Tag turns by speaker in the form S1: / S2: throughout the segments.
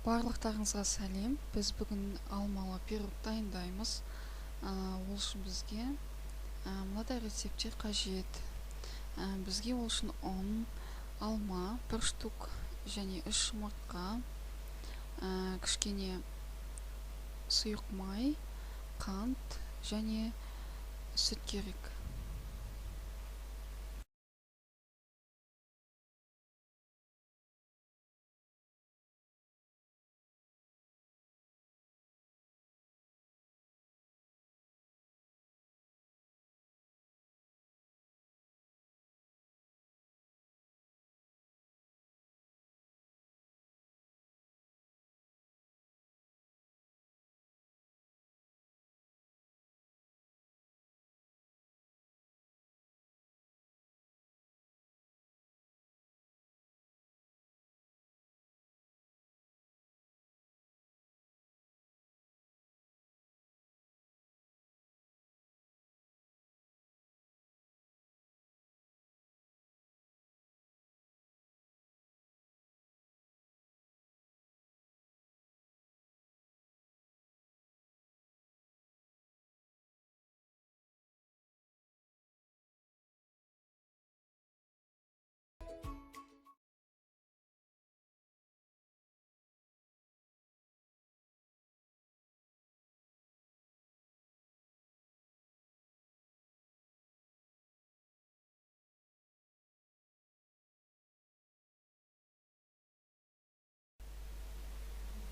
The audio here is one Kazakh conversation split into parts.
S1: Барлықтарыңызға сәлем. Біз бүгін алмалы пирог дайындаймыз. Ол үшін бізге мынадай рецепттер қажет. Бізге ол үшін ұн, алма, 1 штук және 3 жұмыртқа, кішкене сұйық май, қант және сүт керек.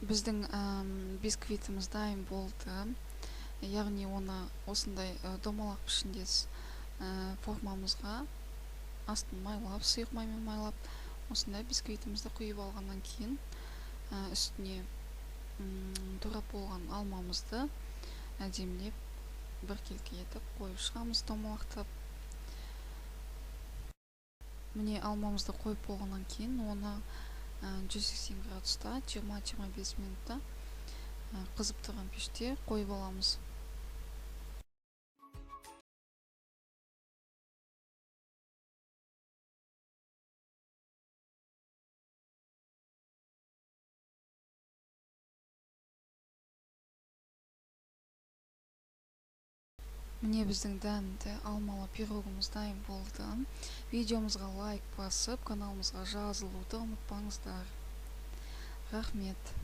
S1: Біздің бисквитіміз дайын болды. Яғни оны осындай домалақ пішіндес формамызға астын майлап, сұйық маймен майлап, осындай бисквитімізді құйып алғаннан кейін үстіне турап болған алмамызды әдемілеп біркелкі етіп қойып шығамыз, домалақтап. Міне алмамызды қойып болғаннан кейін оны 180 градуста 20-25 минутта қызып тұрған пеште қойып аламыз. Міне біздің дәмді алмалы пирогымыз дайын болды. Видеомызға лайк басып, каналымызға жазылуды ұмытпаңыздар. Рахмет.